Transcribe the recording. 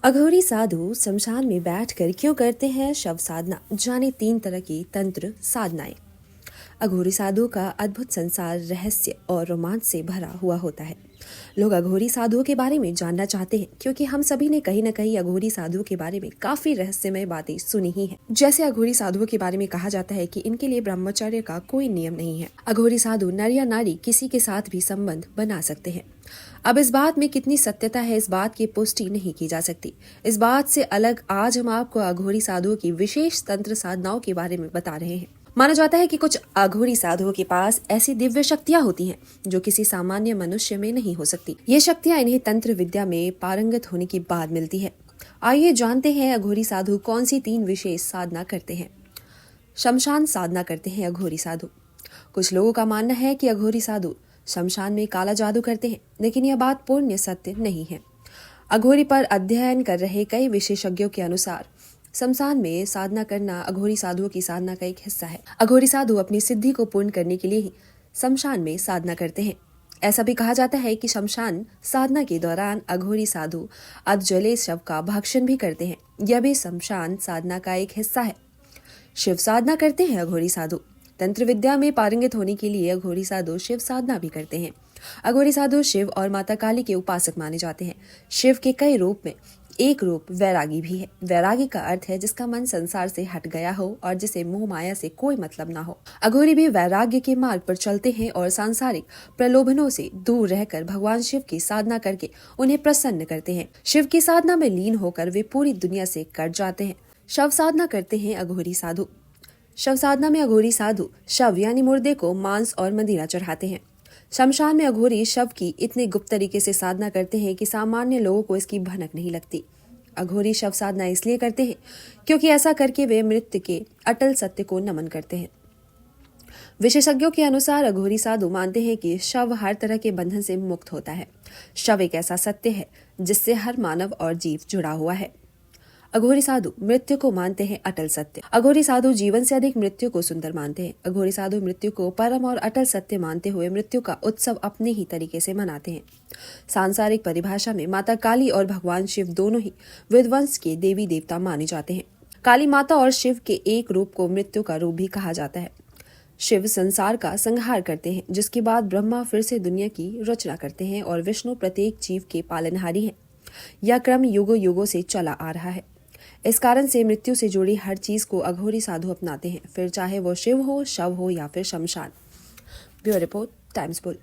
अघोरी साधु शमशान में बैठकर क्यों करते हैं शव साधना, जाने 3 तरह की तंत्र साधनाएं। अघोरी साधुओं का अद्भुत संसार रहस्य और रोमांच से भरा हुआ होता है। लोग अघोरी साधुओं के बारे में जानना चाहते हैं क्योंकि हम सभी ने कहीं न कहीं अघोरी साधुओं के बारे में काफी रहस्यमय बातें सुनी ही हैं। जैसे अघोरी साधुओं के बारे में कहा जाता है कि इनके लिए ब्रह्मचर्य का कोई नियम नहीं है। अघोरी साधु नर या नारी किसी के साथ भी संबंध बना सकते हैं। अब इस बात में कितनी सत्यता है, इस बात की पुष्टि नहीं की जा सकती। इस बात से अलग आज हम आपको अघोरी साधुओं की विशेष तंत्र साधनाओं के बारे में बता रहे हैं। माना जाता है कि कुछ अघोरी साधुओं के पास ऐसी दिव्य शक्तियां होती हैं जो किसी सामान्य मनुष्य में नहीं हो सकती। ये शक्तियां इन्हें तंत्र विद्या में पारंगत होने के बाद मिलती है। आइए जानते हैं अघोरी साधु कौन सी 3 विशेष साधना करते हैं। शमशान साधना करते हैं अघोरी साधु। कुछ लोगों का मानना है कि अघोरी साधु शमशान में काला जादू करते हैं, लेकिन यह बात पूर्ण सत्य नहीं है। अघोरी पर अध्ययन कर रहे कई विशेषज्ञों के अनुसार शमशान में साधना करना अघोरी साधुओं की साधना का एक हिस्सा है। अघोरी साधु अपनी सिद्धि को पूर्ण करने के लिए ही शमशान में साधना करते हैं। ऐसा भी कहा जाता है कि शमशान साधना के दौरान अघोरी साधु अधजले शव का भक्षण भी करते हैं। यह भी शमशान साधना का एक हिस्सा है। शिव साधना करते हैं अघोरी साधु। तंत्र विद्या में पारंगत होने के लिए अघोरी साधु शिव साधना भी करते हैं। अघोरी साधु शिव और माता काली के उपासक माने जाते हैं। शिव के कई रूप में एक रूप वैरागी भी है। वैरागी का अर्थ है जिसका मन संसार से हट गया हो और जिसे मोह माया से कोई मतलब ना हो। अघोरी भी वैराग्य के मार्ग पर चलते हैं और सांसारिक प्रलोभनों से दूर रहकर भगवान शिव की साधना करके उन्हें प्रसन्न करते हैं। शिव की साधना में लीन होकर वे पूरी दुनिया से कट जाते हैं। शव साधना करते हैं अघोरी साधु। शव साधना में अघोरी साधु शव यानी मुर्दे को मांस और मदिरा चढ़ाते हैं। शमशान में अघोरी शव की इतने गुप्त तरीके से साधना करते हैं कि सामान्य लोगों को इसकी भनक नहीं लगती। अघोरी शव साधना इसलिए करते हैं क्योंकि ऐसा करके वे मृत्यु के अटल सत्य को नमन करते हैं। विशेषज्ञों के अनुसार अघोरी साधु मानते हैं कि शव हर तरह के बंधन से मुक्त होता है। शव एक ऐसा सत्य है जिससे हर मानव और जीव जुड़ा हुआ है। अघोरी साधु मृत्यु को मानते हैं अटल सत्य। अघोरी साधु जीवन से अधिक मृत्यु को सुंदर मानते हैं। अघोरी साधु मृत्यु को परम और अटल सत्य मानते हुए मृत्यु का उत्सव अपने ही तरीके से मनाते हैं। सांसारिक परिभाषा में माता काली और भगवान शिव दोनों ही विध्वंस के देवी देवता माने जाते हैं। काली माता और शिव के एक रूप को मृत्यु का रूप भी कहा जाता है। शिव संसार का संहार करते हैं, जिसके बाद ब्रह्मा फिर से दुनिया की रचना करते हैं और विष्णु प्रत्येक जीव के पालनहारी हैं। यह क्रम युगों युगों से चला आ रहा है। इस कारण से मृत्यु से जुड़ी हर चीज को अघोरी साधु अपनाते हैं, फिर चाहे वो शिव हो, शव हो या फिर शमशान। Bureau report, times bull.